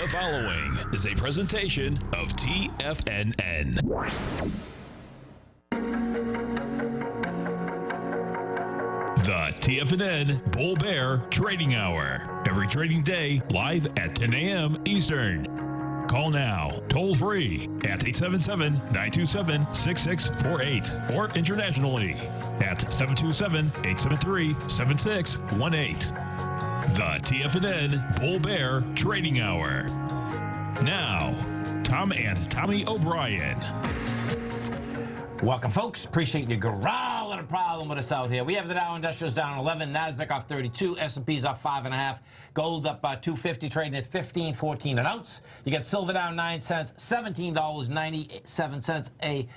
The following is a presentation of TFNN. The TFNN Bull Bear Trading Hour. Every trading day, live at 10 a.m. Eastern. Call now, toll free at 877-927-6648 or internationally at 727-873-7618. The TFNN Bull Bear Trading Hour. Now, Tom and Tommy O'Brien. Welcome, folks. Appreciate you growling a problem with us out here. We have the Dow Industrials down 11, Nasdaq off 32, S&P's off 5.5, gold up 250, trading at 15.14 an ounce. You get silver down 9 cents, $17.97 a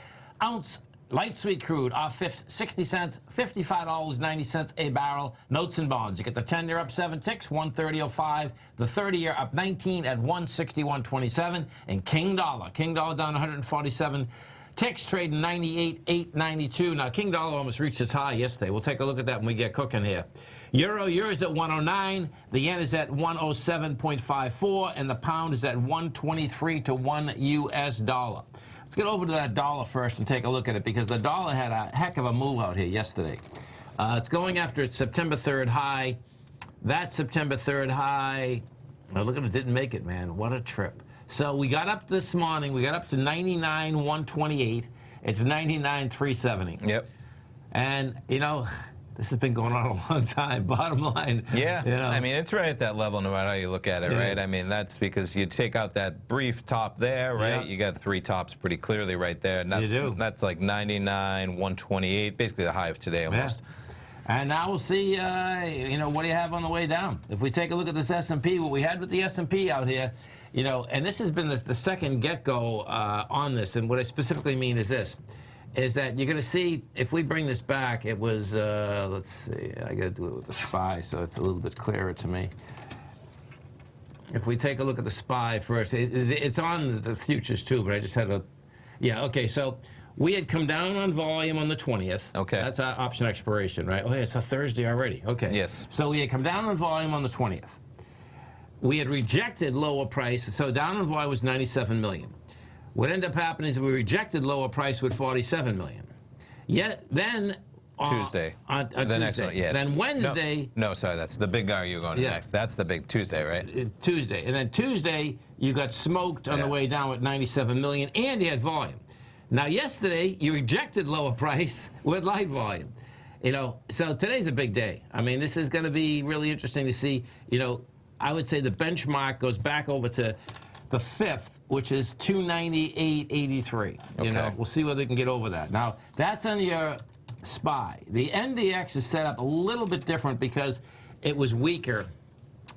ounce. Light sweet crude off 60 cents, $55.90 a barrel. Notes and bonds. You get the 10-year up 7 ticks, 130.05. The 30-year up 19 at 161.27. And King Dollar down 147 ticks, trading 98.892. Now King Dollar almost reached its high yesterday. We'll take a look at that when we get cooking here. Euro is at 109. The yen is at 107.54, and the pound is at 123 to 1 U.S. dollar. Let's get over to that dollar first and take a look at it, because the dollar had a heck of a move out here yesterday. It's going after its September 3rd high. That September 3rd high, oh, look at it, didn't make it, man. What a trip. So we got up this morning. We got up to 99,128. It's 99,370. Yep. And, you know, this has been going on a long time. Bottom line. Yeah. You know, I mean, it's right at that level no matter how you look at it, right? is. I mean, that's because you take out that brief top there, right? Yeah. You got 3 tops pretty clearly right there. And that's, You do. That's like 99,128, basically the high of today almost. Yeah. And now we'll see, you know, what do you have on the way down? If we take a look at this S&P, what we had with the S&P out here, you know, and this has been the second get-go on this, and what I specifically mean is this, is that you're going to see, if we bring this back, it was, let's see, I got to do it with the SPY so it's a little bit clearer to me. If we take a look at the SPY first, it's on the futures too, but I just had a, yeah, okay, so we had come down on volume on the 20th. Okay. That's our option expiration, right? Oh, yeah, it's a Thursday already. Okay. Yes. So we had come down on volume on the 20th. We had rejected lower price, so down on volume was 97 million. What ended up happening is we rejected lower price with 47 million. Yet then Tuesday. On the Tuesday. next one, yeah. Then Wednesday. No, sorry, that's the big guy you're going to Yeah. next. That's the big Tuesday, right? Tuesday. And then Tuesday, you got smoked on the way down with 97 million, and you had volume. Now, yesterday, you rejected lower price with light volume. You know, so today's a big day. I mean, this is going to be really interesting to see. You know, I would say the benchmark goes back over to the 5th, which is 298.83. You know, we'll see whether we can get over that. Now, that's on your SPY. The NDX is set up a little bit different because it was weaker.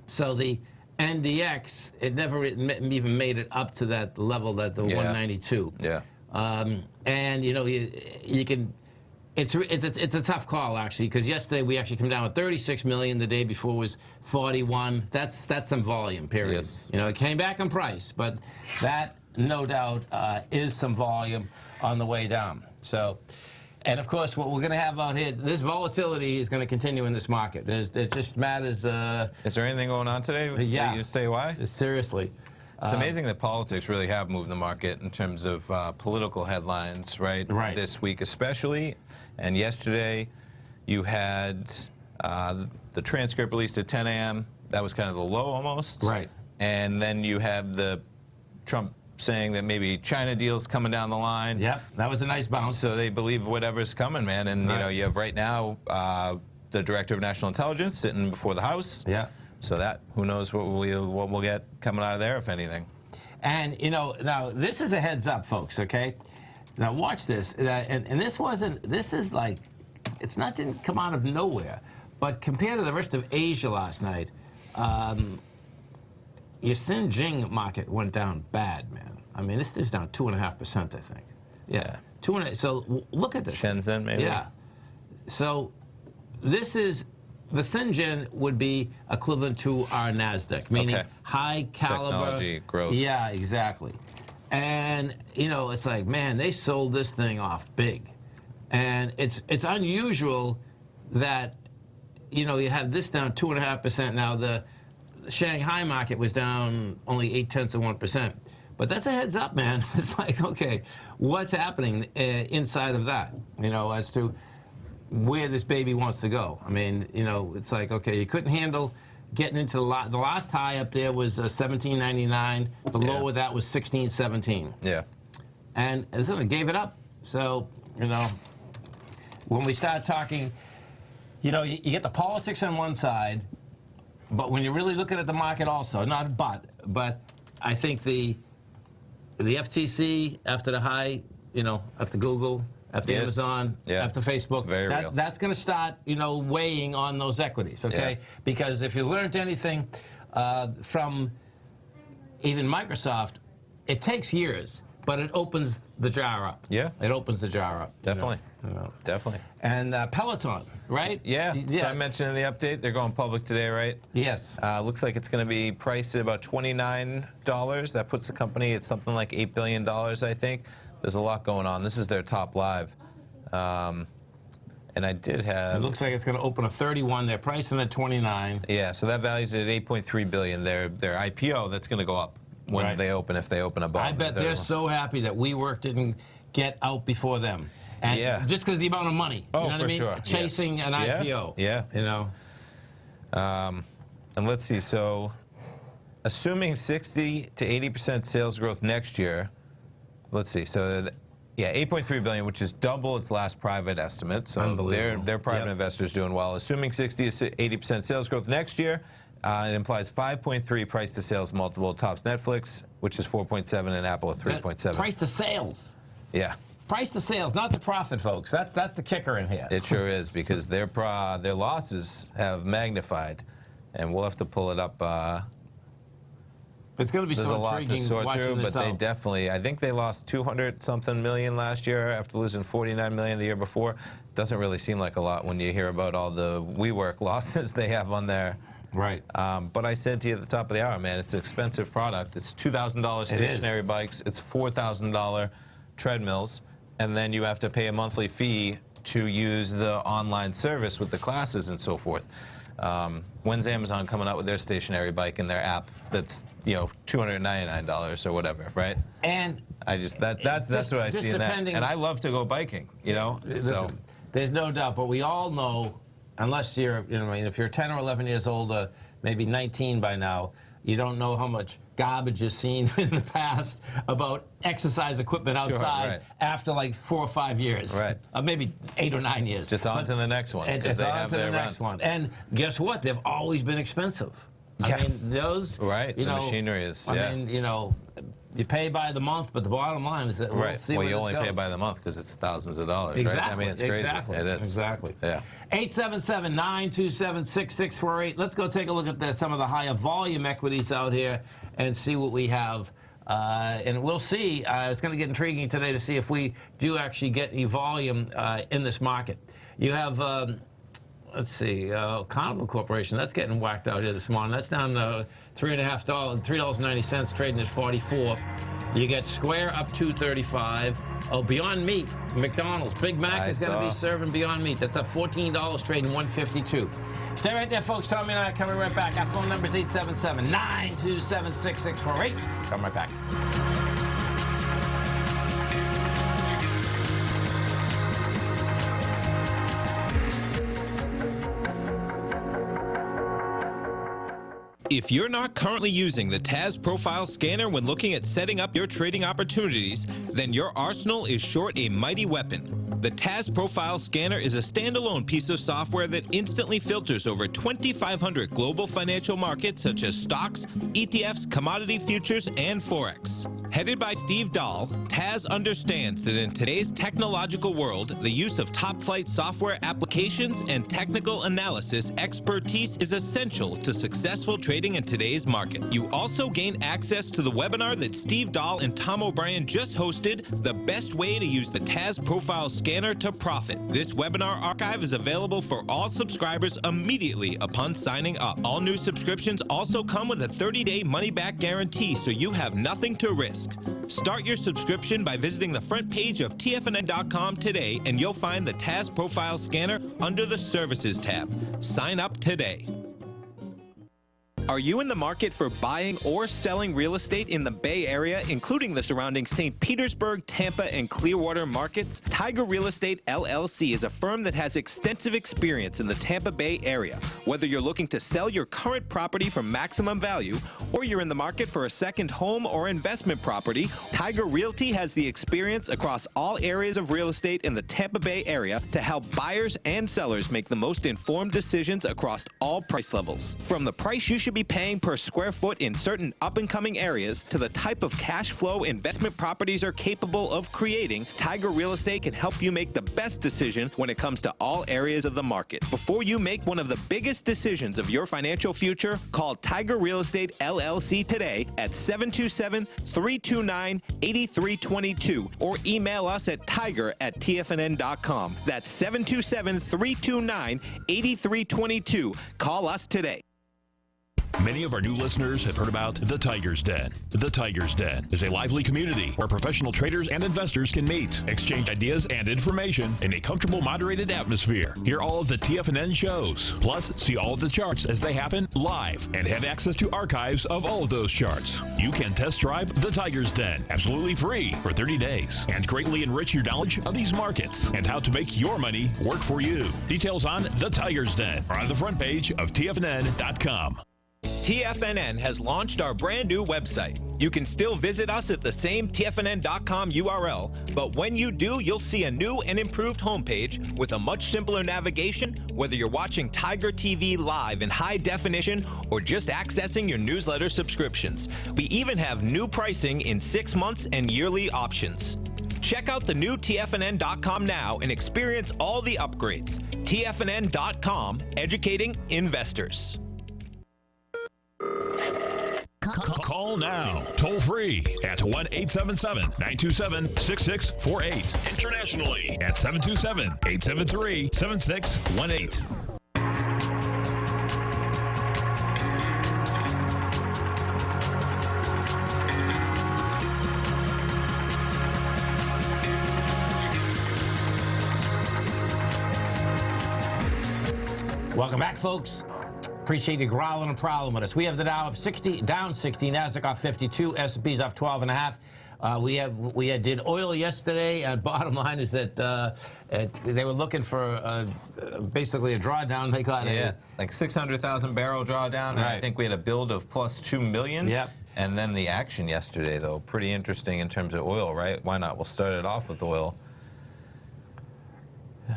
So the NDX, it never even made it up to that level, that the 192. Yeah. And you know, you can. It's a tough call actually, because yesterday we actually come down with 36 million. The day before was 41. That's some volume. Period. Yes. You know, it came back on price, but that no doubt is some volume on the way down. So. And of course, what we're going to have out here, this volatility is going to continue in this market. It just matters. Is there anything going on today? Yeah. You say why? Seriously. It's amazing that politics really have moved the market in terms of political headlines, right? Right. This week especially. And yesterday, you had the transcript released at 10 a.m. That was kind of the low almost. Right. And then you have the Trump saying that maybe China deal's coming down the line. Yep, that was a nice bounce. So they believe whatever's coming, man. And, you know, you have right now the Director of National Intelligence sitting before the House. Yeah. So that, who knows what we'll get coming out of there, if anything. And, you know, now, this is a heads up, folks, okay? Now, watch this. And this is like, didn't come out of nowhere. But compared to the rest of Asia last night, your Xinjiang market went down bad, man. I mean, this is down 2.5%, I think. Yeah. 2.5. So look at this. Shenzhen, maybe? Yeah. So this is, the Shenzhen would be equivalent to our NASDAQ, meaning high caliber. Technology growth. Yeah, exactly. And, you know, it's like, man, they sold this thing off big. And it's unusual that, you know, you have this down 2.5%. Now, the Shanghai market was down only 0.8%. But that's a heads up, man. It's like, okay, what's happening inside of that, as to where this baby wants to go. I mean, it's like, okay, you couldn't handle getting into the last high up there was 17.99. The low of that was 16.17. Yeah. And listen, gave it up. So, when we start talking, you get the politics on one side, but when you're really looking at the market also, but I think the FTC after the high, after Google, after Amazon, after Facebook, that's going to start, weighing on those equities, okay? Yeah. Because if you learned anything from even Microsoft, it takes years, but it opens the jar up. Yeah. It opens the jar up. Definitely. Definitely. And Peloton, right? Yeah. So I mentioned in the update, they're going public today, right? Yes. Looks like it's going to be priced at about $29. That puts the company at something like $8 billion, I think. There's a lot going on. This is their top live. And I did have... It looks like it's going to open at 31. They're pricing at 29. Yeah, so that values it at $8.3 billion. Their IPO, that's going to go up when they open, if they open above. I bet they're so happy that WeWork didn't get out before them. And just because of the amount of money. Oh, you know what I mean? Sure. Chasing an IPO. Yeah. And let's see, so assuming 60 to 80% sales growth next year, let's see, so $8.3 billion, which is double its last private estimate. So their private investors doing well. Assuming 60 to 80% sales growth next year, it implies 5.3 price to sales multiple. Tops Netflix, which is 4.7, and Apple at 3.7. Price to sales. Yeah. Price to sales, not the profit, folks. That's the kicker in here. It sure is, because their losses have magnified, and we'll have to pull it up. It's going to be There's so a lot to sort through, but they definitely, I think they lost 200-something million last year after losing 49 million the year before. Doesn't really seem like a lot when you hear about all the WeWork losses they have on there. Right. But I said to you at the top of the hour, man, it's an expensive product. It's $2,000 stationary bikes. It's $4,000 treadmills. And then you have to pay a monthly fee to use the online service with the classes and so forth. When's Amazon coming out with their stationary bike and their app that's $299 or whatever, right? And that's what I see in that. And I love to go biking, Listen, there's no doubt, but we all know, unless you're, if you're 10 or 11 years old, maybe 19 by now, you don't know how much garbage you've seen in the past about exercise equipment outside after like 4 or 5 years. Right. Maybe 8 or 9 years. Just on to the next one. And it's on to the next one. And guess what? They've always been expensive. Yeah. I mean, those... Right. The machinery is... I mean, you pay by the month, but the bottom line is that we'll see where this goes. Well, you only pay by the month because it's thousands of dollars, exactly. Right? I mean, it's crazy. Exactly. It is. Exactly. Yeah. 877-927-6648. Let's go take a look at some of the higher volume equities out here and see what we have. And we'll see. It's going to get intriguing today to see if we do actually get any volume in this market. You have... let's see, Carnival Corporation, that's getting whacked out here this morning. That's down $3.90, trading at 44. You get Square up 235. Oh, Beyond Meat, McDonald's, Big Mac is going to be serving Beyond Meat. That's up $14, trading 152. Stay right there, folks. Tommy and I are coming right back. Our phone number is 877-927-6648. Come right back. If you're not currently using the TAS Profile Scanner when looking at setting up your trading opportunities, then your arsenal is short a mighty weapon. The TAS Profile Scanner is a standalone piece of software that instantly filters over 2,500 global financial markets such as stocks, ETFs, commodity futures, and Forex. Headed by Steve Dahl, TAS understands that in today's technological world, the use of top-flight software applications and technical analysis expertise is essential to successful trading in today's market. You also gain access to the webinar that Steve Dahl and Tom O'Brien just hosted, The Best Way to Use the TAS Profile Scanner to Profit. This webinar archive is available for all subscribers immediately upon signing up. All new subscriptions also come with a 30-day money-back guarantee, so you have nothing to risk. Start your subscription by visiting the front page of TFNN.com today, and you'll find the TAS Profile Scanner under the Services tab. Sign up today. Are you in the market for buying or selling real estate in the Bay Area, including the surrounding St. Petersburg, Tampa, and Clearwater markets? Tiger Real Estate LLC is a firm that has extensive experience in the Tampa Bay area. Whether you're looking to sell your current property for maximum value, or you're in the market for a second home or investment property, Tiger Realty has the experience across all areas of real estate in the Tampa Bay area to help buyers and sellers make the most informed decisions across all price levels. From the price you should be paying per square foot in certain up-and-coming areas to the type of cash flow investment properties are capable of creating, Tiger Real Estate can help you make the best decision when it comes to all areas of the market. Before you make one of the biggest decisions of your financial future, call Tiger Real Estate LLC today at 727-329-8322 or email us at tiger@tfnn.com. That's 727-329-8322. Call us today. Many of our new listeners have heard about The Tiger's Den. The Tiger's Den is a lively community where professional traders and investors can meet, exchange ideas and information in a comfortable, moderated atmosphere. Hear all of the TFNN shows, plus see all of the charts as they happen live and have access to archives of all of those charts. You can test drive The Tiger's Den absolutely free for 30 days and greatly enrich your knowledge of these markets and how to make your money work for you. Details on The Tiger's Den are on the front page of TFNN.com. TFNN has launched our brand new website. You can still visit us at the same TFNN.com URL, but when you do, you'll see a new and improved homepage with a much simpler navigation, whether you're watching Tiger TV live in high definition or just accessing your newsletter subscriptions. We even have new pricing in 6 months and yearly options. Check out the new TFNN.com now and experience all the upgrades. TFNN.com, educating investors. Call now, toll free at 1-877-927-6648. Internationally at 727-873-7618. Welcome back, folks. Appreciate you growling and prowling with us. We have the Dow up 60, down 60, Nasdaq off 52, S&P's off 12.5. We did oil yesterday, and bottom line is that they were looking for basically a drawdown. They got like 600,000 barrel drawdown, and I think we had a build of plus 2 million. Yep. And then the action yesterday, though, pretty interesting in terms of oil, right? Why not? We'll start it off with oil.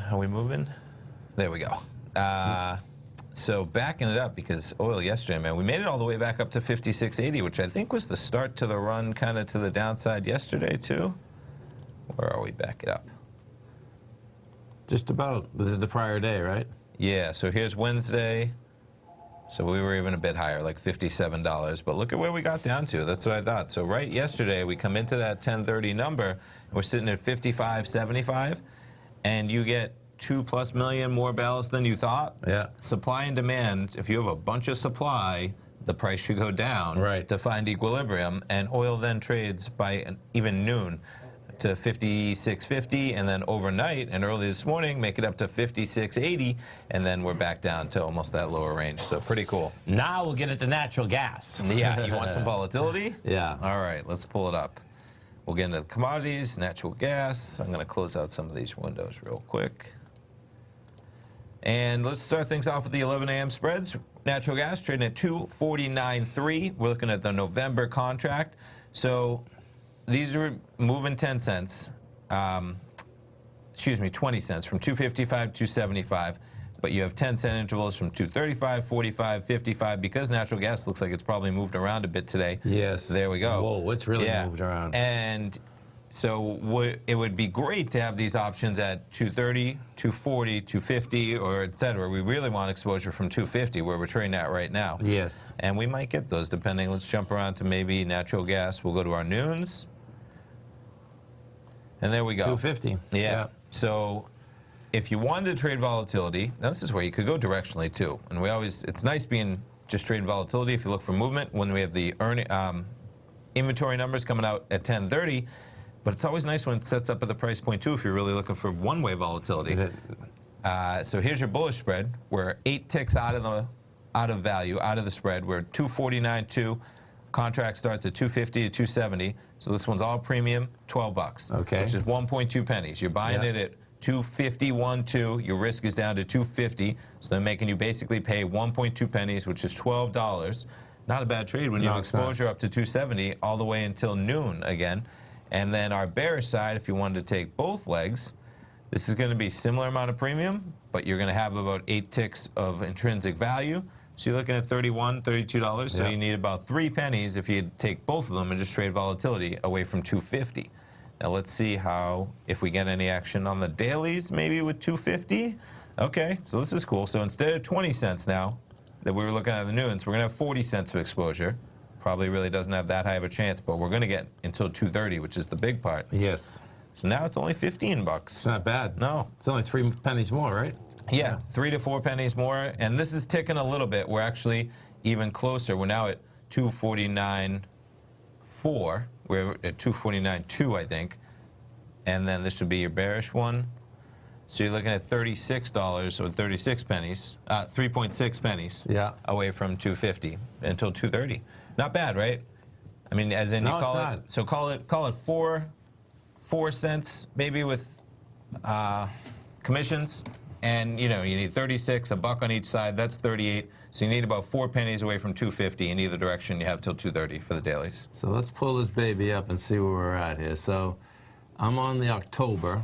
Are we moving? There we go. So backing it up, because oil yesterday, man, we made it all the way back up to 56.80, which I think was the start to the run kind of to the downside yesterday, too. Where are we? Back it up. just about the prior day, right? Yeah, so here's Wednesday. So we were even a bit higher, like $57. But look at where we got down to. That's what I thought. So right yesterday, we come into that 1030 number, and we're sitting at 55.75, and you get 2+ million more barrels than you thought. Yeah. Supply and demand, if you have a bunch of supply, the price should go down to find equilibrium, and oil then trades by even noon to 56.50, and then overnight and early this morning make it up to 56.80, and then we're back down to almost that lower range. So pretty cool. Now we'll get into natural gas. Yeah, you want some volatility? Yeah. All right, let's pull it up. We'll get into the commodities, natural gas. I'm going to close out some of these windows real quick. And let's start things off with the 11 a.m. spreads. Natural gas trading at 249.3. We're looking at the November contract. So these are moving 10 cents. Excuse me, 20 cents from 255 to 275. But you have 10-cent intervals from 235, 45, 55. Because natural gas looks like it's probably moved around a bit today. Yes. There we go. Whoa, it's really moved around. And so it would be great to have these options at 230, 240, 250, or et cetera. We really want exposure from 250, where we're trading at right now. Yes. And we might get those depending. Let's jump around to maybe natural gas. We'll go to our noons. And there we go. 250. Yeah. So if you wanted to trade volatility, now this is where you could go directionally too. And it's nice being just trading volatility if you look for movement when we have the inventory numbers coming out at 10:30. But it's always nice when it sets up at the price point too if you're really looking for one-way volatility. So here's your bullish spread. We're 8 ticks out of the out of value, out of the spread. We're 249.2. Contract starts at 250 to 270. So this one's all premium, 12 bucks. Okay. Which is 1.2 pennies. You're buying it at 251.2. Your risk is down to 250. So they're making you basically pay 1.2 pennies, which is $12. Not a bad trade when you have exposure up to 270 all the way until noon again. And then our bearish side, if you wanted to take both legs, this is going to be similar amount of premium, but you're going to have about 8 ticks of intrinsic value. So you're looking at $31, $32. So you need about 3 pennies if you take both of them and just trade volatility away from 250. Now let's see if we get any action on the dailies, maybe with 250. Okay, so this is cool. So instead of 20 cents now that we were looking at the noons, we're going to have 40 cents of exposure. Probably really doesn't have that high of a chance, but we're going to get until 230, which is the big part. Yes. So now it's only 15 bucks. It's not bad. No. It's only 3 pennies more, right? Yeah, 3 to 4 pennies more, and this is ticking a little bit. We're actually even closer. We're now at 249.4. We're at 249.2, I think, and then this would be your bearish one. So you're looking at $36 or 36 pennies, 3.6 pennies. Away from 250 until 230. Not bad, right? I mean, as in No, you call it's it. not. So call it 4 cents maybe with commissions. And you need 36, a buck on each side. That's 38. So you need about 4 pennies away from 250 in either direction. You have till 230 for the dailies. So let's pull this baby up and see where we're at here. So I'm on the October.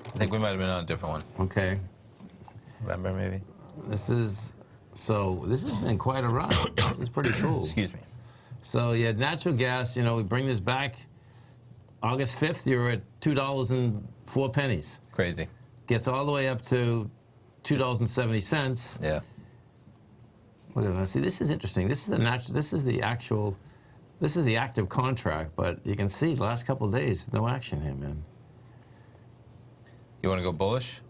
I think we might have been on a different one. Okay. November maybe. This has been quite a run. This is pretty cool. Excuse me. So you had natural gas. We bring this back. August 5th, you're at $2.04. Crazy. Gets all the way up to $2.70. Yeah. Look at that. See, this is interesting. This is the active contract, but you can see the last couple of days, no action here, man. You want to go bullish?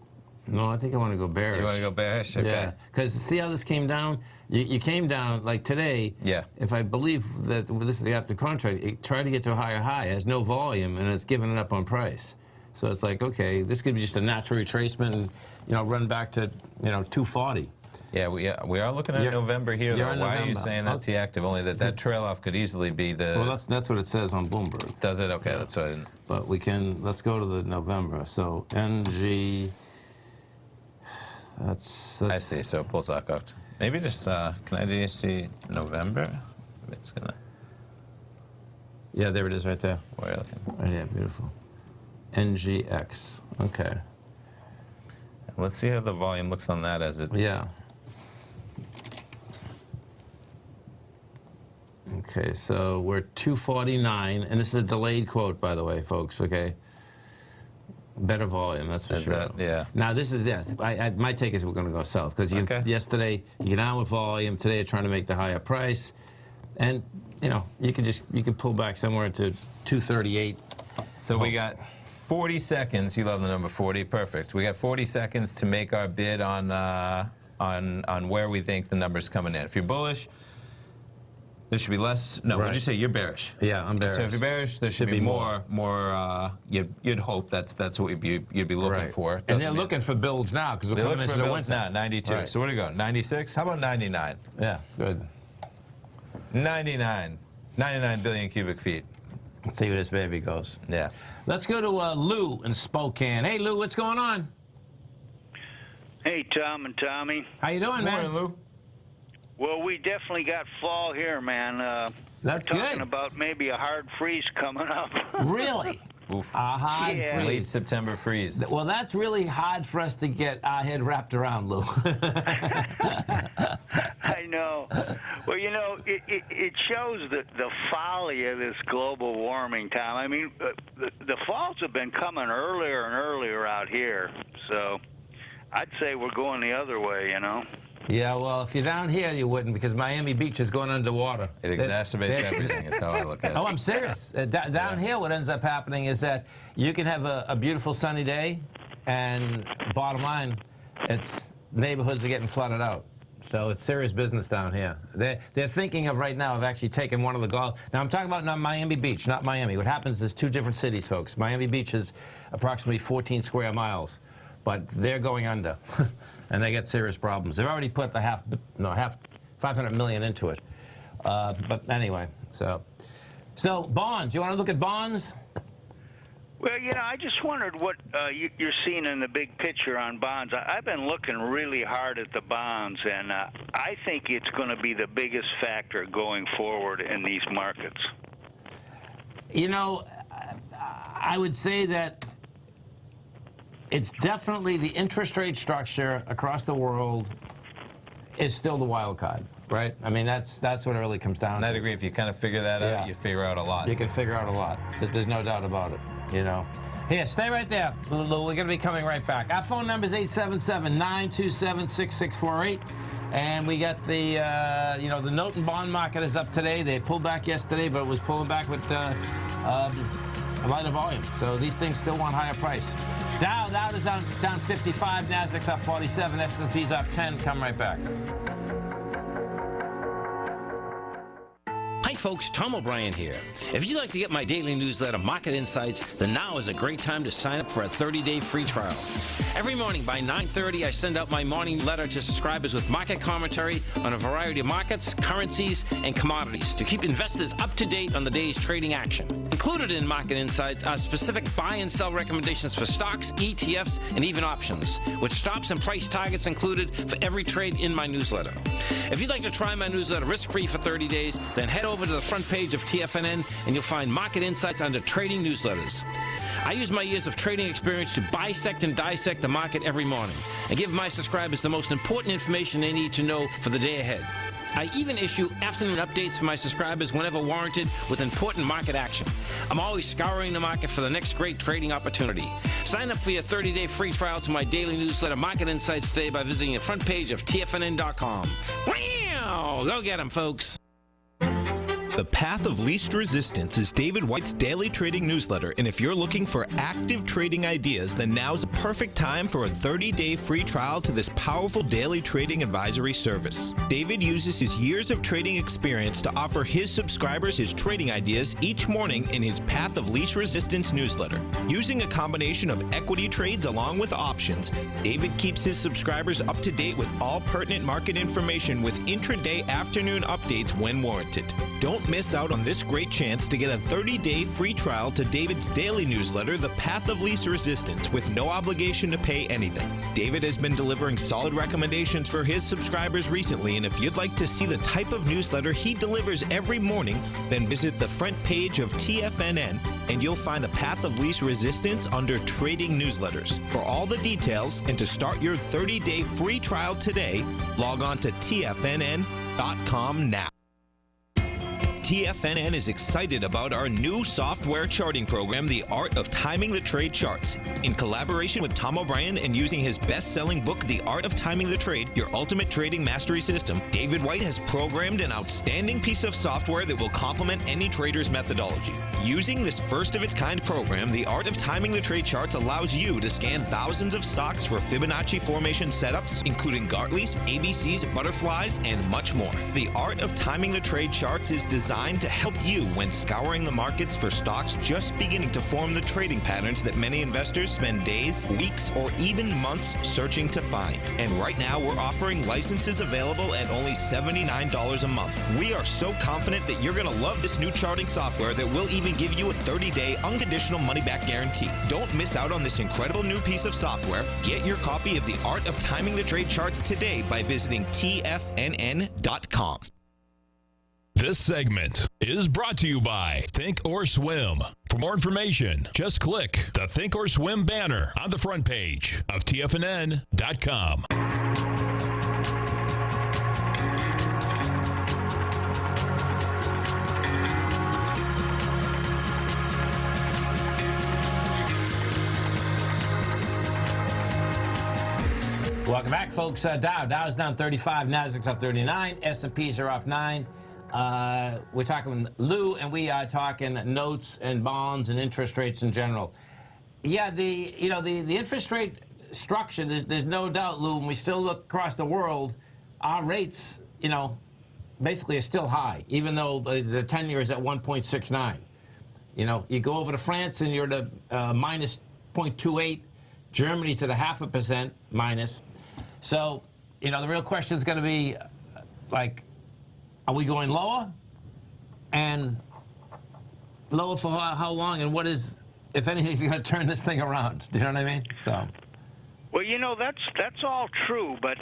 No, I think I want to go bearish. You want to go bearish? Okay. Yeah, because see how this came down? You came down, like today, Yeah. If I believe that this is the active contract, it tried to get to a higher high, it has no volume, and it's giving it up on price. So it's like, okay, this could be just a natural retracement and, run back to, 240. Yeah, we are looking at November here, though. Why are you saying that's the active? Only that trail off could easily be the... Well, that's what it says on Bloomberg. Does it? Okay, that's what I didn't... But let's go to the November. So NG, that's I see, so it pulls back up. Maybe just, can I just see November? It's gonna... Yeah, there it is right there. Where are you looking? Right, yeah, beautiful. NGX, okay. Let's see how the volume looks on that as it... Yeah. Okay, so we're 249, and this is a delayed quote, by the way, folks, okay? Better volume, that's for sure. Yeah. Now, this is, my take is we're going to go south, because yesterday, you get on with volume, today you're trying to make the higher price, and, you can pull back somewhere to 238. So we got 40 seconds. You love the number 40. Perfect. We got 40 seconds to make our bid on where we think the number's coming in. If you're bullish, there should be less. No, Right. what'd you say? You're bearish. Yeah, I'm bearish. So if you're bearish, there should be more. You'd hope that's what you'd be looking for. And they're looking for builds now because we're They're coming looking into for the builds winter. now. 92. Right. So where do we go? 96. How about 99? Yeah, good. 99 billion cubic feet. Let's see where this baby goes. Yeah. Let's go to Lou in Spokane. Hey, Lou, what's going on? Hey, Tom and Tommy. How you doing, man? Morning, Lou. Well, we definitely got fall here, man. That's we're talking good. about maybe a hard freeze coming up. Really? Oof. A hard Yeah. freeze. Late September freeze. Well, that's really hard for us to get our head wrapped around, Lou. I know. Well, it shows the folly of this global warming, Tom. I mean, the falls have been coming earlier and earlier out here, so I'd say we're going the other way, Yeah, well, if you're down here, you wouldn't, because Miami Beach is going underwater. It exacerbates everything, is how I look at it. Oh, I'm serious. Down here, what ends up happening is that you can have a beautiful sunny day, and bottom line, neighborhoods are getting flooded out. So it's serious business down here. They're thinking of right now of actually taking one of the golf. Now I'm talking about not Miami Beach, not Miami. What happens is 2 different cities, folks. Miami Beach is approximately 14 square miles, but they're going under, and they get serious problems. They've already put the half $500 million into it. But anyway, so bonds. You want to look at bonds? Well, I just wondered what you're seeing in the big picture on bonds. I've been looking really hard at the bonds, and I think it's going to be the biggest factor going forward in these markets. I would say that it's definitely the interest rate structure across the world is still the wild card, right? I mean, that's what it really comes down to. I'd agree. If you kind of figure that out, you figure out a lot. You can figure out a lot. There's no doubt about it, Here, stay right there, Lou. We're going to be coming right back. Our phone number is 877-927-6648. And we got the, the note and bond market is up today. They pulled back yesterday, but it was pulling back with a lighter volume. So these things still want higher price. Dow is down 55. Nasdaq's up 47. S&P's up 10. Come right back. Hi folks, Tom O'Brien here. If you'd like to get my daily newsletter, Market Insights, then now is a great time to sign up for a 30-day free trial. Every morning by 9:30, I send out my morning letter to subscribers with market commentary on a variety of markets, currencies, and commodities to keep investors up to date on the day's trading action. Included in Market Insights are specific buy and sell recommendations for stocks, ETFs, and even options, with stops and price targets included for every trade in my newsletter. If you'd like to try my newsletter risk-free for 30 days, then head over to the front page of TFNN and you'll find Market Insights under Trading Newsletters. I use my years of trading experience to bisect and dissect the market every morning and give my subscribers the most important information they need to know for the day ahead. I even issue afternoon updates for my subscribers whenever warranted with important market action. I'm always scouring the market for the next great trading opportunity. Sign up for your 30-day free trial to my daily newsletter, Market Insights, today by visiting the front page of TFNN.com. Wow! Go get them, folks. The Path of Least Resistance is David White's daily trading newsletter, and if you're looking for active trading ideas, then now's a perfect time for a 30-day free trial to this powerful daily trading advisory service. David uses his years of trading experience to offer his subscribers his trading ideas each morning in his Path of Least Resistance newsletter. Using a combination of equity trades along with options, David keeps his subscribers up to date with all pertinent market information with intraday afternoon updates when warranted. Don't miss out on this great chance to get a 30-day free trial to David's daily newsletter, The Path of Least Resistance, with no obligation to pay anything. David has been delivering solid recommendations for his subscribers recently, and if you'd like to see the type of newsletter he delivers every morning, then visit the front page of TFNN and you'll find The Path of Least Resistance under Trading Newsletters. For all the details and to start your 30-day free trial today, log on to TFNN.com now. TFNN is excited about our new software charting program, The Art of Timing the Trade Charts. In collaboration with Tom O'Brien and using his best-selling book, The Art of Timing the Trade, Your Ultimate Trading Mastery System, David White has programmed an outstanding piece of software that will complement any trader's methodology. Using this first-of-its-kind program, The Art of Timing the Trade Charts allows you to scan thousands of stocks for Fibonacci formation setups, including Gartley's, ABC's, butterflies, and much more. The Art of Timing the Trade Charts is designed to help you when scouring the markets for stocks just beginning to form the trading patterns that many investors spend days, weeks, or even months searching to find. And right now, we're offering licenses available at only $79 a month. We are so confident that you're going to love this new charting software that will even give you a 30-day unconditional money-back guarantee. Don't miss out on this incredible new piece of software. Get your copy of The Art of Timing the Trade Charts today by visiting TFNN.com. This segment is brought to you by Think or Swim. For more information, just click the Think or Swim banner on the front page of TFNN.com. Welcome back, folks. Dow's down 35, Nasdaq's up 39, S&Ps are off 9. We're talking Lou, and we are talking notes and bonds and interest rates in general. Yeah, the interest rate structure. There's no doubt, Lou. When we still look across the world, our rates, basically are still high, even though the 10-year is at 1.69. You go over to France and you're at a minus 0.28. Germany's at a 0.5% minus. So, the real question is going to be, like, are we going lower? And lower for how long? And what is, if anything's going to turn this thing around? Do you know what I mean? So. Well, you know, that's all true, but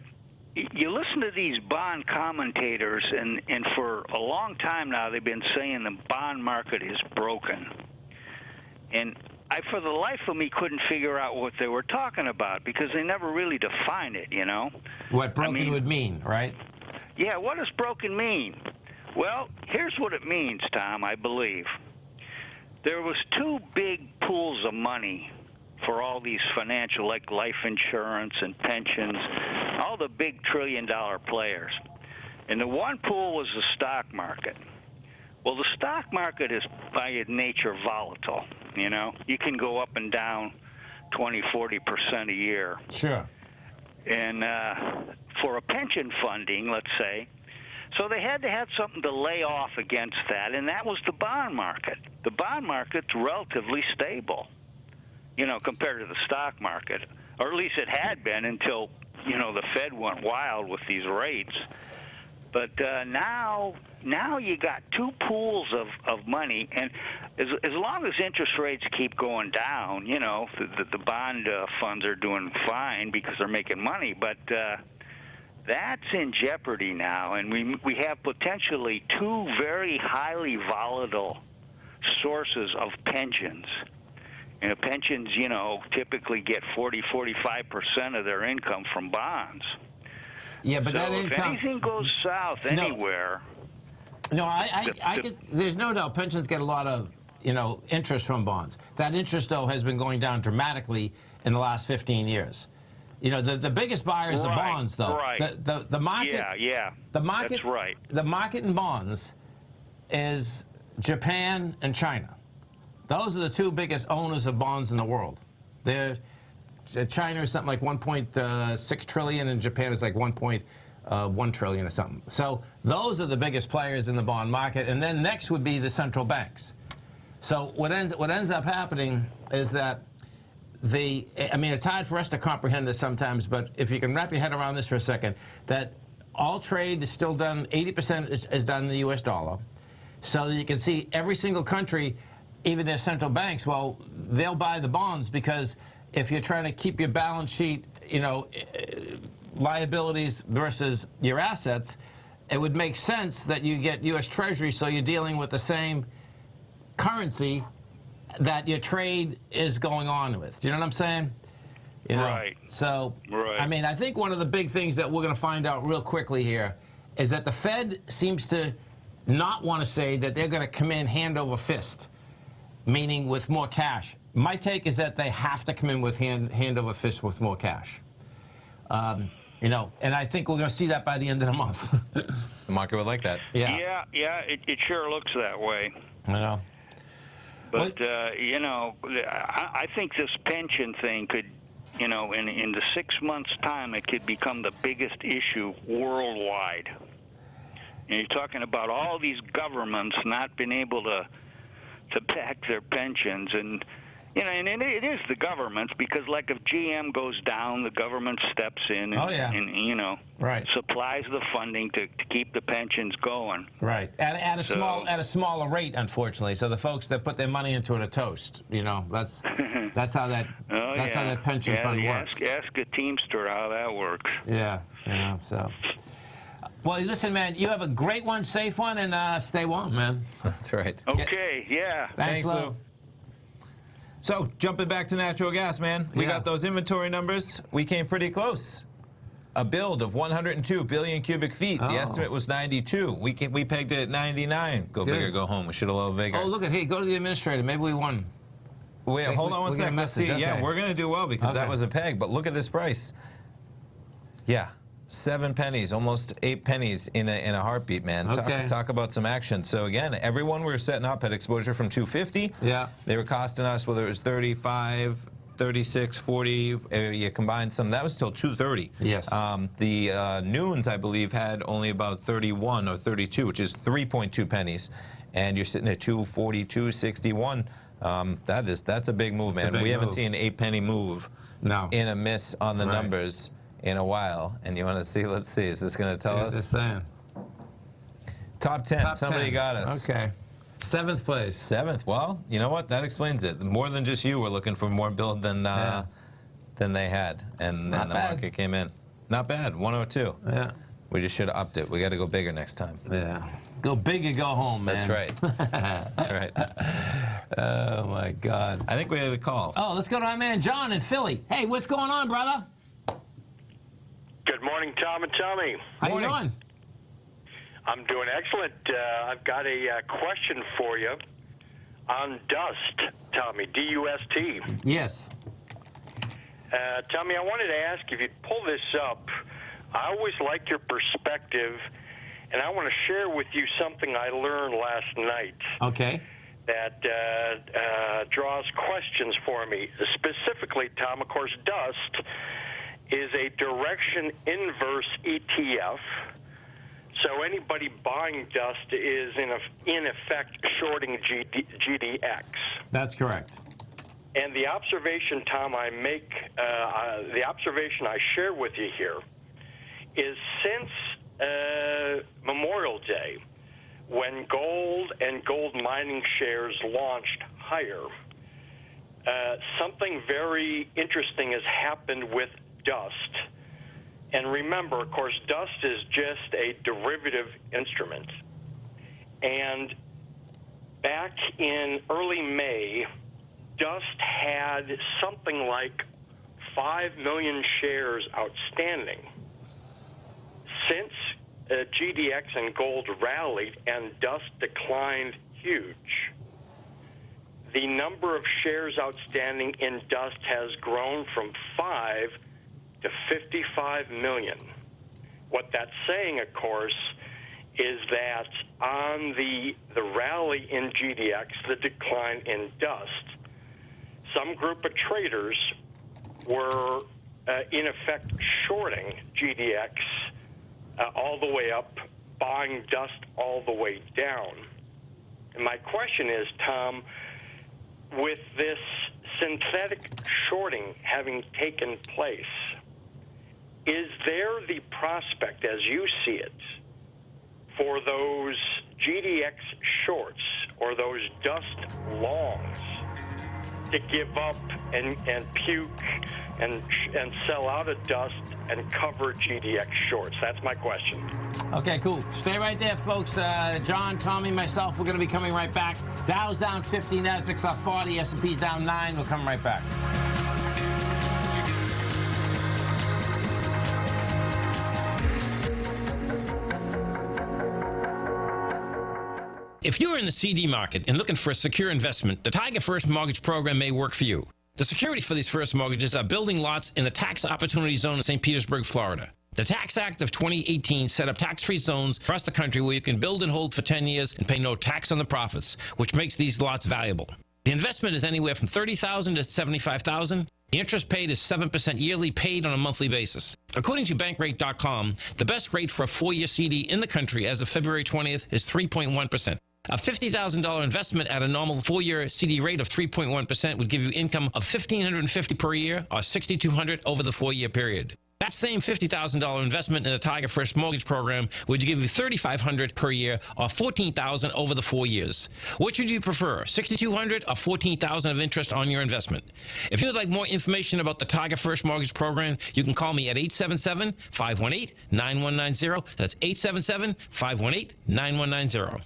you listen to these bond commentators, and for a long time now they've been saying the bond market is broken. And I, for the life of me, couldn't figure out what they were talking about because they never really define it, you know? What broken would mean, right? Yeah, what does broken mean? Well, here's what it means, Tom, I believe. There was two big pools of money for all these financial, like life insurance and pensions, all the big trillion-dollar players. And the one pool was the stock market. Well, the stock market is by its nature volatile, you know? You can go up and down 20, 40% a year. Sure. And for a pension funding, let's say, so they had to have something to lay off against that, and that was the bond market. The bond market's relatively stable, you know, compared to the stock market, or at least it had been until, you know, the Fed went wild with these rates. But now you got two pools of money, and as long as interest rates keep going down, you know, the bond funds are doing fine because they're making money, but that's in jeopardy now, and we have potentially two very highly volatile sources of pensions. And pensions, you know, typically get 40-45% of their income from bonds. Yeah, but so that if income, anything goes south anywhere. No, there's no doubt pensions get a lot of, you know, interest from bonds. That interest, though, has been going down dramatically in the last 15 years. You know, the biggest buyers of bonds, though. Right. The market. Yeah. The market. That's right. The market in bonds is Japan and China. Those are the two biggest owners of bonds in the world. China is something like 1.6 trillion, and Japan is like 1.1 trillion or something. So those are the biggest players in the bond market, and then next would be the central banks. So what ends up happening is that I mean, it's hard for us to comprehend this sometimes, but if you can wrap your head around this for a second, that all trade is still done, 80% is done in the U.S. dollar. So that you can see every single country, even their central banks, well, they'll buy the bonds because if you're trying to keep your balance sheet, you know, liabilities versus your assets, it would make sense that you get U.S. Treasury so you're dealing with the same currency that your trade is going on with. Do you know what I'm saying? You know? Right. So, right. I mean, I think one of the big things that we're going to find out real quickly here is that the Fed seems to not want to say that they're going to come in hand over fist, meaning with more cash. My take is that they have to come in with hand over fist with more cash. You know, and I think we're going to see that by the end of the month. The market would like that. Yeah. Yeah, it sure looks that way. I know. But, you know, I think this pension thing could, you know, in the 6 months' time, it could become the biggest issue worldwide. And you're talking about all these governments not being able to back their pensions. And, you know, and it is the governments, because, like, if GM goes down, the government steps in and you know, right, supplies the funding to keep the pensions going. Right, at a smaller rate, unfortunately. So the folks that put their money into it are toast. You know, that's how that how that pension fund works. Ask a Teamster how that works. Yeah, you know, so. Well, listen, man, you have a great one, safe one, and stay warm, man. That's right. Okay, yeah. Thanks, Lou. So, jumping back to natural gas, man. We got those inventory numbers. We came pretty close. A build of 102 billion cubic feet. The estimate was 92. We pegged it at 99. Go big or go home. We should have a little bigger. Oh, look at, hey, go to the administrator. Maybe we won. Wait, hold on one second. Let's see. Okay. Yeah, we're going to do well because that was a peg. But look at this price. Yeah. 7 pennies, almost 8 pennies in a heartbeat, man. Okay. Talk about some action. So again, everyone we were setting up had exposure from 250. Yeah. They were costing us, whether it was 35, 36, 40. You combine some, that was still 230. Yes. The noons, I believe, had only about 31 or 32, which is 3.2 pennies, and you're sitting at 242.61. That's a big move, man. We haven't seen an 8 penny move in a miss on the numbers in a while. And you want to see, let's see, is this going to tell us? Saying. Top 10. Top Somebody 10. got us. Okay. 7th place. 7th. Well, you know what? That explains it. More than just you were looking for more build than they had, and the market came in. Not bad. 102. Yeah. We just should have upped it. We got to go bigger next time. Yeah. Go big or go home, man. That's right. That's right. Oh, my God. I think we had a call. Oh, let's go to our man John in Philly. Hey, what's going on, brother? Good morning, Tom and Tommy. How you doing? I'm doing excellent. I've got a question for you on dust, Tommy, D-U-S-T. Yes. Tommy, I wanted to ask if you'd pull this up. I always like your perspective, and I want to share with you something I learned last night. Okay. That draws questions for me. Specifically, Tom, of course, dust is a direction inverse ETF. So anybody buying dust is, in effect, shorting GDX. That's correct. And the observation, Tom, I make, the observation I share with you here is since Memorial Day, when gold and gold mining shares launched higher, something very interesting has happened with dust. And remember, of course, dust is just a derivative instrument. And back in early May, dust had something like 5 million shares outstanding. Since GDX and gold rallied and dust declined huge, the number of shares outstanding in dust has grown from 5 to 55 million. What that's saying, of course, is that on the rally in GDX, the decline in dust, some group of traders were in effect shorting GDX all the way up, buying dust all the way down. And my question is, Tom, with this synthetic shorting having taken place, is there the prospect, as you see it, for those GDX shorts or those dust longs to give up and puke and sell out of dust and cover GDX shorts? That's my question. Okay, cool. Stay right there, folks. John, Tommy, myself, we're going to be coming right back. Dow's down 50, Nasdaq's up 40, S&P's down 9. We'll come right back. If you're in the CD market and looking for a secure investment, the Tiger First Mortgage Program may work for you. The security for these first mortgages are building lots in the Tax Opportunity Zone in St. Petersburg, Florida. The Tax Act of 2018 set up tax-free zones across the country where you can build and hold for 10 years and pay no tax on the profits, which makes these lots valuable. The investment is anywhere from $30,000 to $75,000. The interest paid is 7% yearly, paid on a monthly basis. According to Bankrate.com, the best rate for a 4-year CD in the country as of February 20th is 3.1%. A $50,000 investment at a normal 4-year CD rate of 3.1% would give you income of $1,550 per year or $6,200 over the 4-year period. That same $50,000 investment in the Tiger First Mortgage Program would give you $3,500 per year or $14,000 over the 4 years. Which would you prefer, $6,200 or $14,000 of interest on your investment? If you'd like more information about the Tiger First Mortgage Program, you can call me at 877-518-9190. That's 877-518-9190.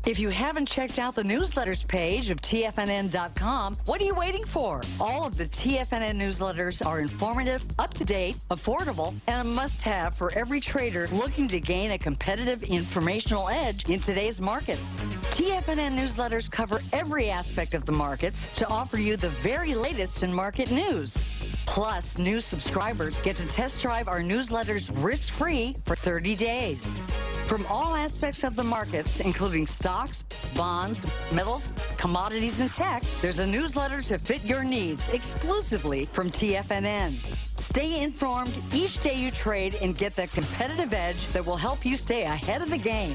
If you haven't checked out the newsletters page of TFNN.com, what are you waiting for? All of the TFNN newsletters are informative, up-to-date, affordable, and a must-have for every trader looking to gain a competitive informational edge in today's markets. TFNN newsletters cover every aspect of the markets to offer you the very latest in market news. Plus, new subscribers get to test drive our newsletters risk-free for 30 days. From all aspects of the markets, including stocks, bonds, metals, commodities, and tech, there's a newsletter to fit your needs exclusively from TFNN. Stay informed each day you trade and get that competitive edge that will help you stay ahead of the game.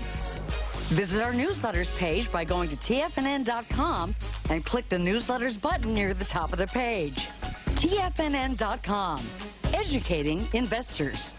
Visit our newsletters page by going to TFNN.com and click the newsletters button near the top of the page. TFNN.com, educating investors.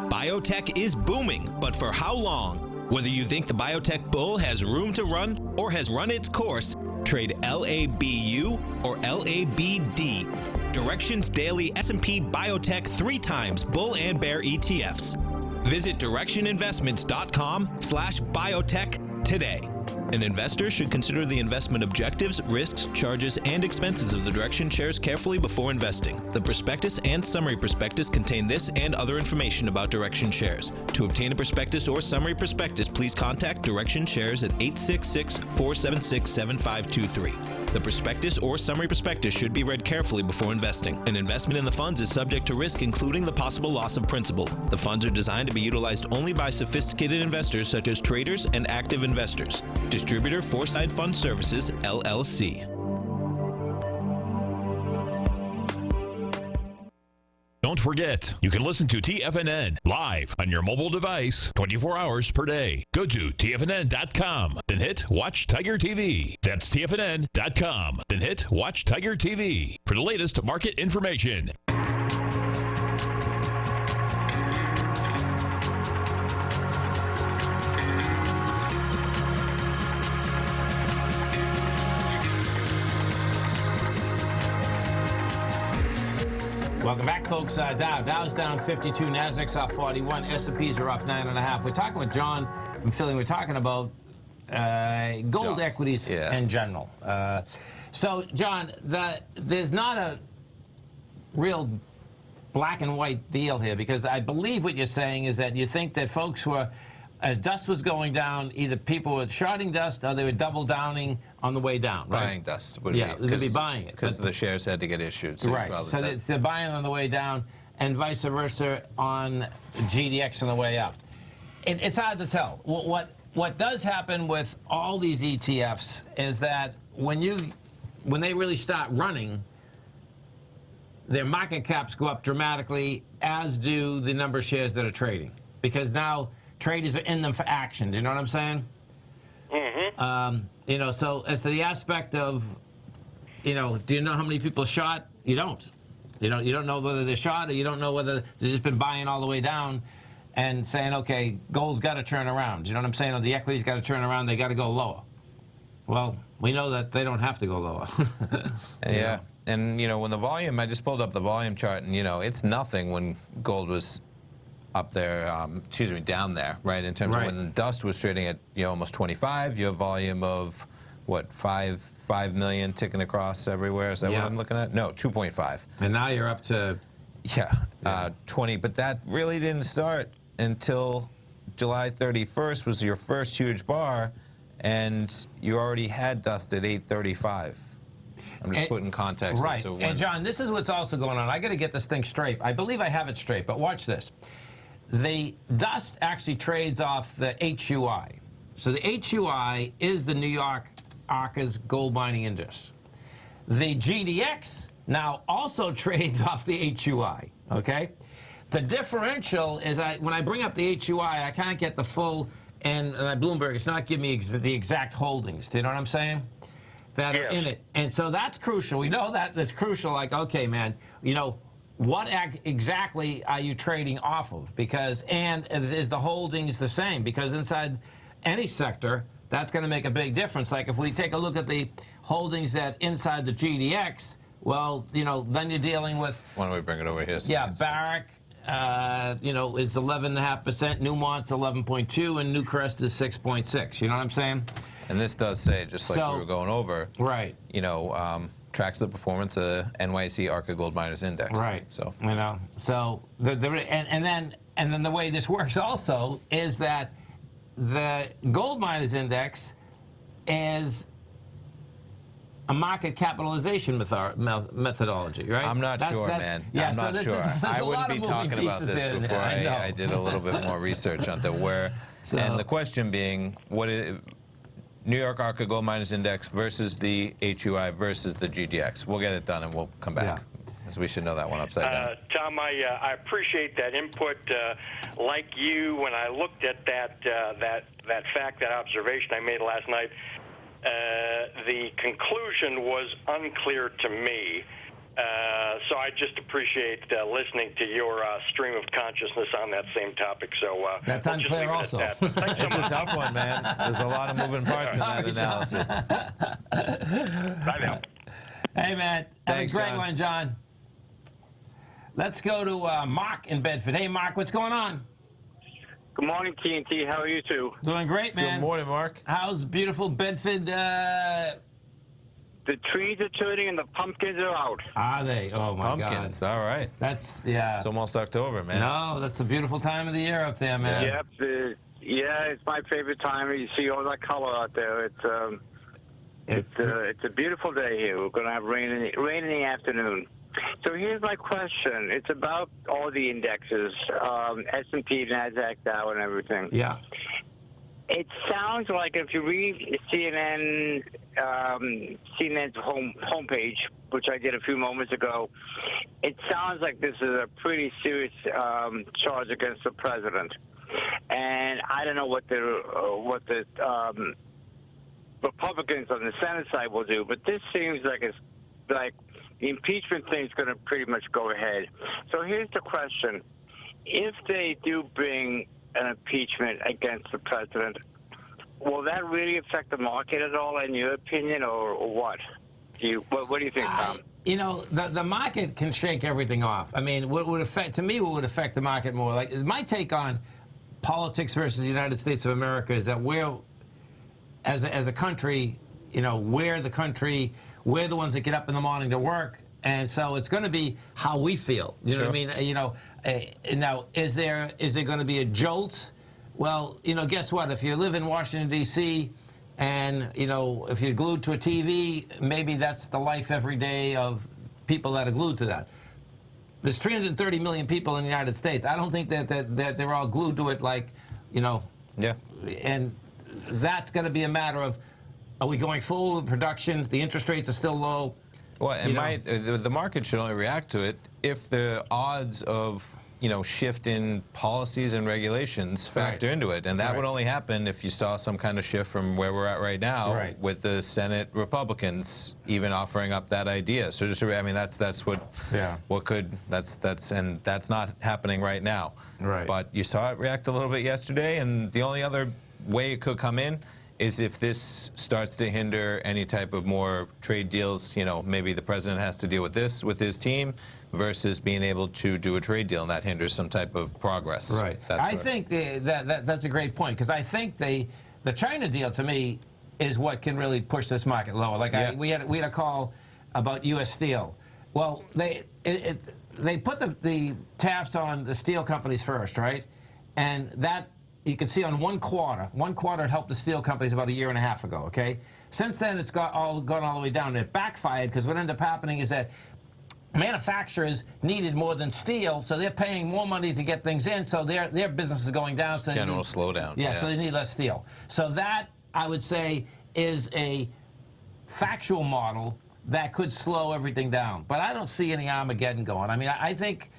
Biotech is booming, but for how long? Whether you think the biotech bull has room to run or has run its course, trade LABU or LABD. Direction's daily S&P Biotech 3 times bull and bear ETFs. Visit directioninvestments.com/biotech today. An investor should consider the investment objectives, risks, charges, and expenses of the Direction shares carefully before investing. The prospectus and summary prospectus contain this and other information about Direction shares. To obtain a prospectus or summary prospectus, please contact Direction shares at 866-476-7523. The prospectus or summary prospectus should be read carefully before investing. An investment in the funds is subject to risk, including the possible loss of principal. The funds are designed to be utilized only by sophisticated investors such as traders and active investors. Distributor Foreside Fund Services, LLC. Don't forget, you can listen to TFNN live on your mobile device 24 hours per day. Go to TFNN.com, then hit Watch Tiger TV. That's TFNN.com, then hit Watch Tiger TV for the latest market information. Welcome back, folks. Dow's down 52, Nasdaq's off 41, S&Ps are off 9.5. We're talking with John from Philly. We're talking about gold equities in general. So, John, there's not a real black and white deal here, because I believe what you're saying is that you think that folks were, as dust was going down, either people were shorting dust or they were double downing on the way down, right? Buying dust. Yeah, they're going to be buying it. Because the shares had to get issued. So right, so they're buying on the way down and vice versa on GDX on the way up. It's hard to tell. What does happen with all these ETFs is that when they really start running, their market caps go up dramatically, as do the number of shares that are trading. Because now traders are in them for action. Do you know what I'm saying? Mm-hmm. So as to the aspect of, do you know how many people shot? You don't. You don't know whether they're shot, or you don't know whether they've just been buying all the way down and saying, okay, gold's got to turn around. Do you know what I'm saying? Or the equity's got to turn around. They got to go lower. Well, we know that they don't have to go lower. Yeah. And, when the volume, I just pulled up the volume chart, and, it's nothing when gold was up there, down there, right? In terms of when the dust was trading at, almost 25, you have volume of, what, 5 million ticking across everywhere? Is that what I'm looking at? No, 2.5. And now you're up to... 20. But that really didn't start until July 31st was your first huge bar, and you already had dust at 835. I'm just putting context. Right. And, John, this is what's also going on. I got to get this thing straight. I believe I have it straight, but watch this. The dust actually trades off the HUI. So the HUI is the New York ARCA's gold mining index. The GDX now also trades off the HUI, okay? The differential is when I bring up the HUI, I can't get the full, and Bloomberg, it's not giving me the exact holdings. Do you know what I'm saying? That are in it. And so that's crucial. We know that that's crucial. Like, okay, man, what exactly are you trading off of? Because, and is the holdings the same? Because inside any sector, that's going to make a big difference. Like if we take a look at the holdings that inside the GDX, well, then you're dealing with... Why don't we bring it over here? Yeah, Barrick, is 11.5%, Newmont's 11.2%, and Newcrest is 6.6%. You know what I'm saying? And this does say, just like we were going over, right? Tracks the performance of the NYSE ARCA Gold Miners Index. Right. So so and then the way this works also is that the Gold Miners Index is a market capitalization methodology, right? I'm not sure, man. Yeah, I'm not sure. I wouldn't be talking about this before I did a little bit more research onto where. And the question being, New York ARCA Gold Miners Index versus the HUI versus the GDX. We'll get it done and we'll come back. Because we should know that one upside down. Tom, I appreciate that input. Like you, when I looked at that fact, that observation I made last night, the conclusion was unclear to me. So I just appreciate listening to your stream of consciousness on that same topic. So that's we'll just unclear leave it also. at that. Thanks so It's a much. tough one, man. There's a lot of moving parts in that analysis. Bye now. Hey, man. Thanks, have a great John. one, John. Let's go to Mark in Bedford. Hey, Mark, what's going on? Good morning, TNT. How are you two? Doing great, man. Good morning, Mark. How's beautiful Bedford? The trees are turning and the pumpkins are out. Are they? Oh, my Pumpkins. God. All right. That's, yeah. It's almost October, man. No, that's a beautiful time of the year up there, man. Yep. Yeah, it's my favorite time. You see all that color out there. It's a beautiful day here. We're going to have rain in the afternoon. So here's my question. It's about all the indexes, S&P, NASDAQ, Dow, and everything. Yeah. It sounds like if you read CNN's homepage, which I did a few moments ago, it sounds like this is a pretty serious charge against the president. And I don't know what the Republicans on the Senate side will do, but this seems like the impeachment thing is going to pretty much go ahead. So here's the question: if they do bring an impeachment against the president, will that really affect the market at all, in your opinion, or what? What do you think, Tom? You know, the market can shake everything off. I mean, what would affect the market more? Like, is my take on politics versus the United States of America is that we're, as a country, you know, we're the ones that get up in the morning to work, and so it's going to be how we feel. You know what I mean? You know, now is there going to be a jolt? Well, you know, guess what? If you live in Washington D.C. and you know, if you're glued to a TV, maybe that's the life every day of people that are glued to that. There's 330 million people in the United States. I don't think that they're all glued to it, like, you know. Yeah. And that's going to be a matter of, are we going full with production? The interest rates are still low. Well, and the market should only react to it if the odds of, you know, shift in policies and regulations factor into it. And that would only happen if you saw some kind of shift from where we're at right now with the Senate Republicans even offering up that idea. So just, I mean, that's what could, and that's not happening right now. Right. But you saw it react a little bit yesterday, and the only other way it could come in is if this starts to hinder any type of more trade deals. You know, maybe the president has to deal with this with his team versus being able to do a trade deal, and that hinders some type of progress. Right. I think that's a great point, because I think the China deal, to me, is what can really push this market lower. Like we had a call about U.S. Steel. Well, they put the tariffs on the steel companies first, right? And that, you can see on one quarter it helped the steel companies about a year and a half ago, okay? Since then, it's gone all the way down. And it backfired, because what ended up happening is that manufacturers needed more than steel, so they're paying more money to get things in, so their business is going down. So general slowdown. Yeah, so they need less steel. So that, I would say, is a factual model that could slow everything down. But I don't see any Armageddon going. I mean, I think,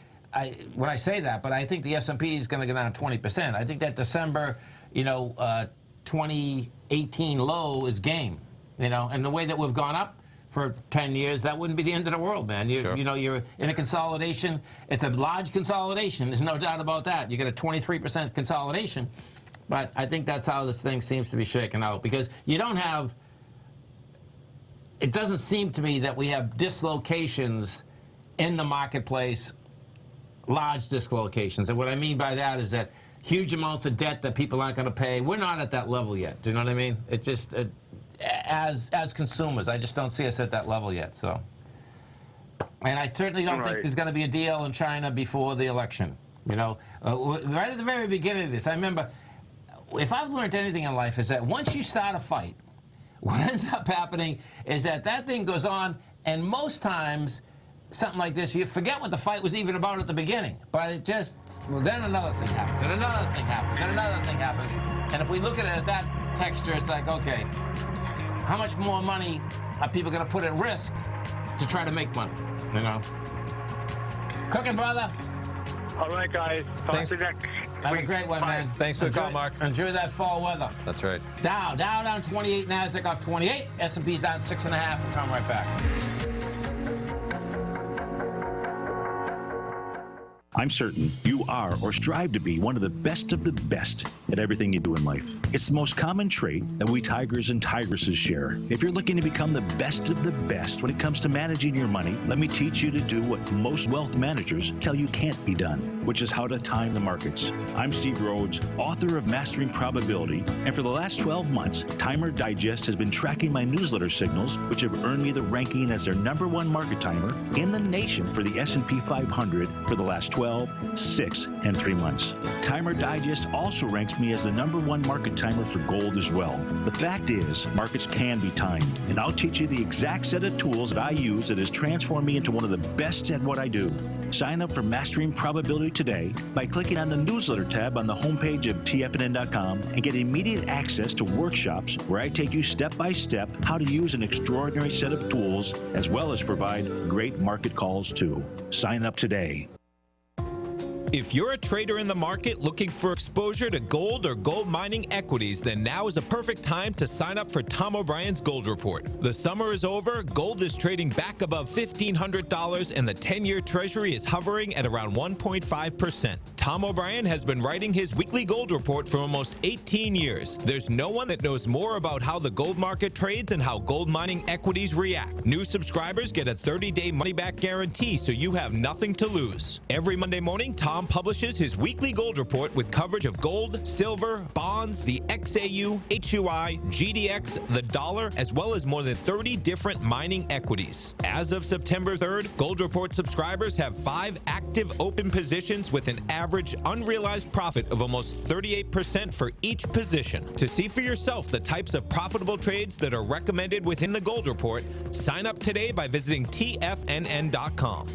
when I say that, but I think the S&P is going to go down 20%. I think that December, 2018 low is game, you know, and the way that we've gone up for 10 years, that wouldn't be the end of the world, man. You know, you're in a consolidation. It's a large consolidation. There's no doubt about that. You get a 23% consolidation. But I think that's how this thing seems to be shaken out, because you don't have, it doesn't seem to me that we have dislocations in the marketplace, large dislocations. And what I mean by that is that huge amounts of debt that people aren't going to pay. We're not at that level yet. Do you know what I mean? It just, as consumers, I just don't see us at that level yet. So, and I certainly don't think there's going to be a deal in China before the election. You know, right at the very beginning of this, I remember, if I've learned anything in life, is that once you start a fight, what ends up happening is that thing goes on, and most times, something like this, you forget what the fight was even about at the beginning. But it just, well, then another thing happens, and another thing happens, and another thing happens. And if we look at it at that texture, it's like, okay, how much more money are people going to put at risk to try to make money, you know? Cooking, brother. All right, guys. Talk to you next. Have a great one, man. Thanks for the call, Mark. Enjoy that fall weather. That's right. Dow down 28, NASDAQ off 28, S&P's down 6.5. We'll come right back. I'm certain you are or strive to be one of the best at everything you do in life. It's the most common trait that we tigers and tigresses share. If you're looking to become the best of the best when it comes to managing your money, let me teach you to do what most wealth managers tell you can't be done, which is how to time the markets. I'm Steve Rhodes, author of Mastering Probability, and for the last 12 months, Timer Digest has been tracking my newsletter signals, which have earned me the ranking as their #1 market timer in the nation for the S&P 500 for the last 12, 6, and 3 months. Timer Digest also ranks me as the #1 market timer for gold as well. The fact is, markets can be timed, and I'll teach you the exact set of tools that I use that has transformed me into one of the best at what I do. Sign up for Mastering Probability today by clicking on the newsletter tab on the homepage of TFNN.com and get immediate access to workshops where I take you step by step how to use an extraordinary set of tools as well as provide great market calls too. Sign up today. If you're a trader in the market looking for exposure to gold or gold mining equities, then now is a perfect time to sign up for Tom O'Brien's Gold Report. The summer is over, gold is trading back above $1,500, and the 10-year Treasury is hovering at around 1.5%. Tom O'Brien has been writing his weekly gold report for almost 18 years. There's no one that knows more about how the gold market trades and how gold mining equities react. New subscribers get a 30-day money-back guarantee, so you have nothing to lose. Every Monday morning, Tom publishes his weekly gold report with coverage of gold, silver, bonds, the XAU, HUI, GDX, the dollar, as well as more than 30 different mining equities. As of September 3rd, Gold Report subscribers have 5 active open positions with an average unrealized profit of almost 38% for each position. To see for yourself the types of profitable trades that are recommended within the Gold Report, sign up today by visiting TFNN.com.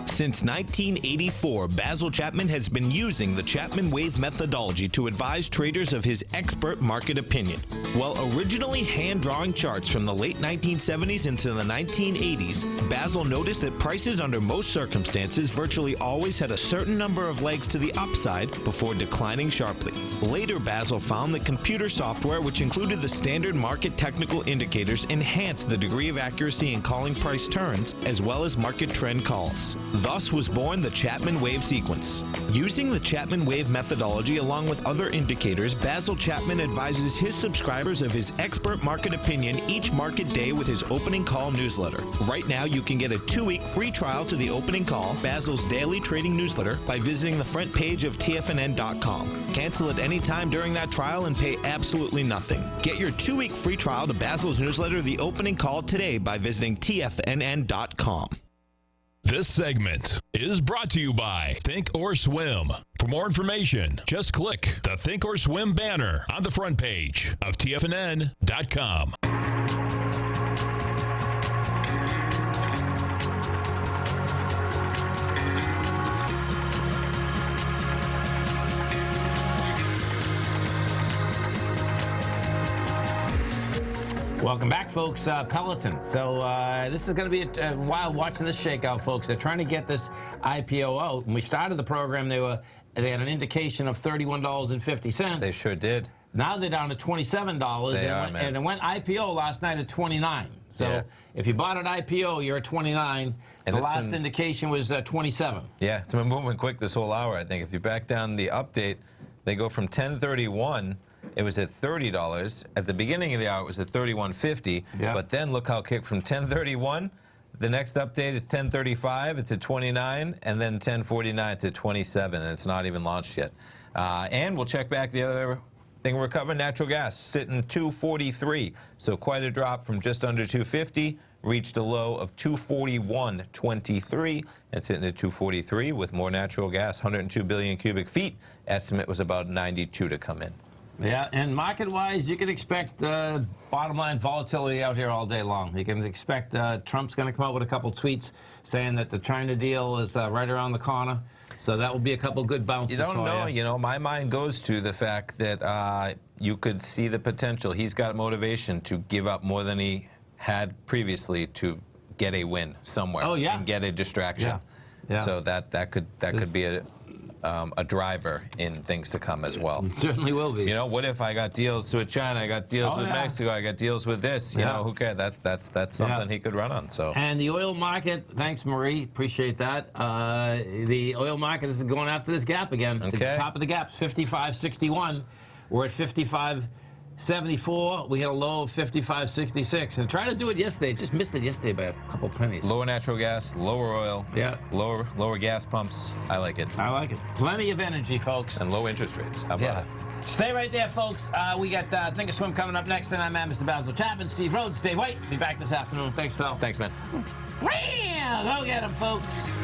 Since 1984, Basil Chapman has been using the Chapman Wave methodology to advise traders of his expert market opinion. While originally hand-drawing charts from the late 1970s into the 1980s, Basil noticed that prices under most circumstances virtually always had a certain number of legs to the upside before declining sharply. Later, Basil found that computer software, which included the standard market technical indicators, enhanced the degree of accuracy in calling price turns as well as market trend calls. Thus was born the Chapman Wave sequence. Using the Chapman Wave methodology along with other indicators, Basil Chapman advises his subscribers of his expert market opinion each market day with his opening call newsletter. Right now, you can get a 2-week free trial to the opening call, Basil's daily trading newsletter, by visiting the front page of TFNN.com. Cancel at any time during that trial and pay absolutely nothing. Get your 2-week free trial to Basil's newsletter, The Opening Call, today by visiting TFNN.com. This segment is brought to you by Think or Swim. For more information, just click the Think or Swim banner on the front page of TFNN.com. Welcome back, folks. Peloton. So this is going to be a while watching this shakeout, folks. They're trying to get this IPO out. When we started the program, they had an indication of $31.50. They sure did. Now they're down to $27. And it went IPO last night at $29. So yeah. If you bought an IPO, you're at $29. And the last indication was $27. Yeah, it's been moving quick this whole hour, I think. If you back down the update, they go from 1031. It was at $30. At the beginning of the hour, it was at $31.50. Yeah. But then look how it kicked from 1031. The next update is 1035. It's at 29, and then 1049 to 27, and it's not even launched yet. And we'll check back the other thing we're covering. Natural gas sitting 243, so quite a drop from just under 250. Reached a low of 241.23. It's sitting at 243 with more natural gas. 102 billion cubic feet. Estimate was about 92 to come in. Yeah, and market-wise, you can expect bottom-line volatility out here all day long. You can expect Trump's going to come out with a couple tweets saying that the China deal is right around the corner. So that will be a couple good bounces for you. You don't know. You know, my mind goes to the fact that you could see the potential. He's got motivation to give up more than he had previously to get a win somewhere. Oh, yeah. And get a distraction. Yeah. So that could be a a driver in things to come as well. It certainly will be. You know, what if I got deals with China? I got deals with yeah. Mexico. I got deals with this. You know, who cares? That's something he could run on. So. And the oil market. Thanks, Marie. Appreciate that. The oil market is going after this gap again. Okay. The top of the gap's 55.61. We're at 55.74. We hit a low of 55.66. And tried to do it yesterday. Just missed it yesterday by a couple pennies. Lower natural gas, lower oil. Yeah. Lower gas pumps. I like it. I like it. Plenty of energy, folks. And low interest rates. How about it? Stay right there, folks. We got Think or Swim coming up next, and I'm Mr. Basil Chapman, Steve Rhodes, Dave White. Be back this afternoon. Thanks, pal. Thanks, man. Go get 'em, folks.